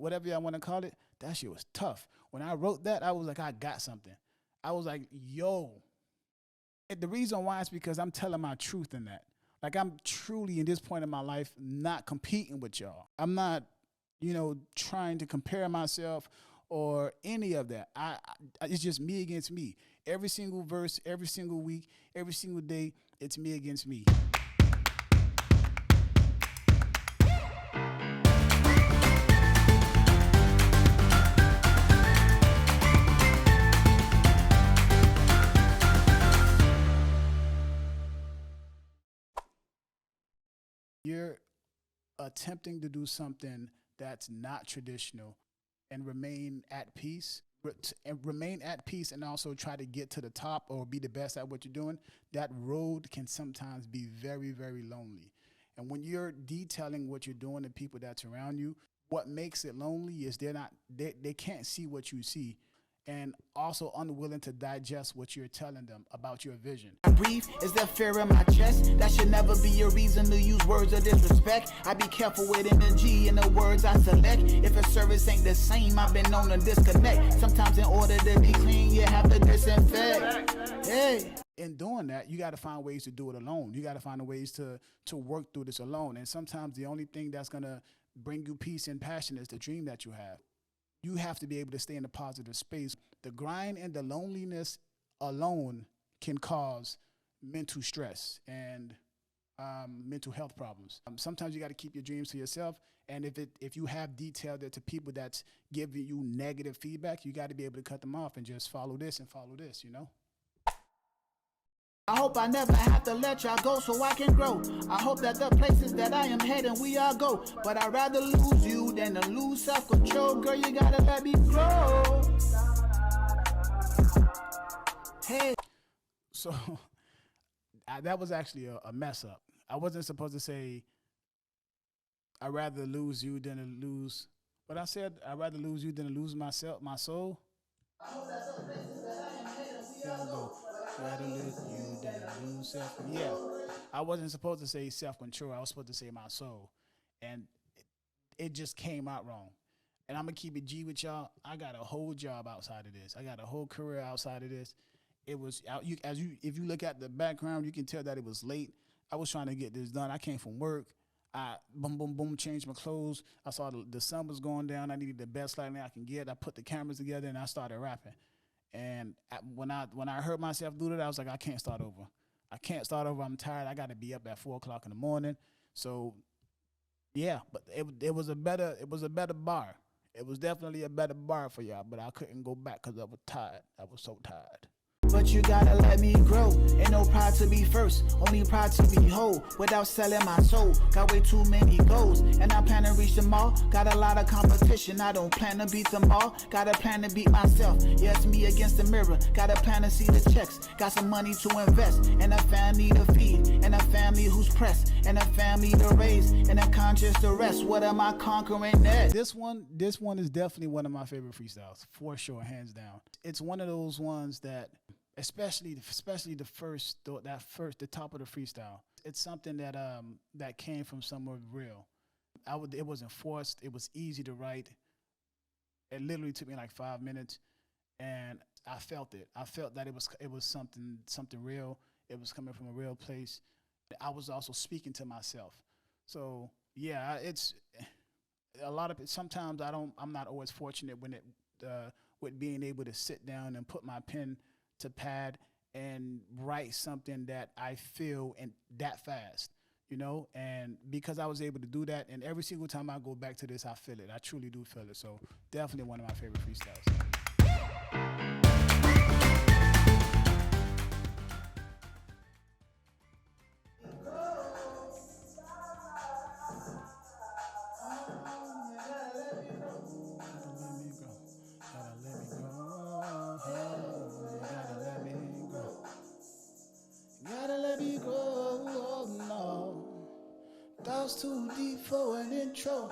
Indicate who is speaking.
Speaker 1: whatever y'all want to call it, that shit was tough. When I wrote that, I was like, I got something. I was like, yo. And the reason why is because I'm telling my truth in that. Like, I'm truly, in this point in my life, not competing with y'all. I'm not, trying to compare myself or any of that. It's just me against me. Every single verse, every single week, every single day, it's me against me. You're attempting to do something that's not traditional and remain at peace and also try to get to the top or be the best at what you're doing. That road can sometimes be very, very lonely. And when you're detailing what you're doing to people that's around you, what makes it lonely is they can't see what you see, and also unwilling to digest what you're telling them about your vision.
Speaker 2: I breathe, is there fear in my chest? That should never be a reason to use words of disrespect. I be careful with energy in the words I select. If a service ain't the same, I've been known to disconnect. Sometimes in order to be clean, you have to disinfect. Hey.
Speaker 1: In doing that, you got to find ways to do it alone. You got to find ways to work through this alone. And sometimes the only thing that's going to bring you peace and passion is the dream that you have. You have to be able to stay in a positive space. The grind and the loneliness alone can cause mental stress and mental health problems. Sometimes you got to keep your dreams to yourself. And if you have detailed it to people that's giving you negative feedback, you got to be able to cut them off and just follow this,
Speaker 2: I hope I never have to let y'all go so I can grow. I hope that the places that I am heading, we all go. But I'd rather lose you than to lose self-control. Girl, you gotta let me grow. Hey.
Speaker 1: So that was actually a mess up. I wasn't supposed to say, I'd rather lose you than to lose. But I said, I'd rather lose you than to lose my soul.
Speaker 2: I hope that the places that I am heading, we all go.
Speaker 1: Rather lose you than lose self. Yeah, I wasn't supposed to say self-control. I was supposed to say my soul, and it just came out wrong. And I'm gonna keep it G with y'all. I got a whole job outside of this. I got a whole career outside of this. It was if you look at the background, you can tell that it was late. I was trying to get this done. I came from work. I boom, changed my clothes. I saw the sun was going down. I needed the best lighting I can get. I put the cameras together and I started rapping. And when I heard myself do that, I was like, I can't start over. I'm tired. I got to be up at 4 o'clock in the morning. So, yeah, but it was a better bar. It was definitely a better bar for y'all. But I couldn't go back because I was tired. I was so tired.
Speaker 2: But you gotta let me grow. Ain't no pride to be first, only pride to be whole. Without selling my soul, got way too many goals, and I plan to reach them all. Got a lot of competition, I don't plan to beat them all. Got a plan to beat myself, yes, me against the mirror. Got a plan to see the checks, got some money to invest, and a family to feed, and a family who's pressed, and a family to raise, and a conscience to rest. What am I conquering next?
Speaker 1: This one is definitely one of my favorite freestyles, for sure, hands down. It's one of those ones that, especially the top of the freestyle. It's something that came from somewhere real. It wasn't forced. It was easy to write. It literally took me like 5 minutes, and I felt it. I felt that it was something real. It was coming from a real place. I was also speaking to myself. So yeah, it's a lot of it. Sometimes I'm not always fortunate with being able to sit down and put my pen to pad and write something that I feel and that fast, and because I was able to do that, and every single time I go back to this, I feel it. I truly do feel it. So definitely one of my favorite freestyles. Thoughts too deep for an intro.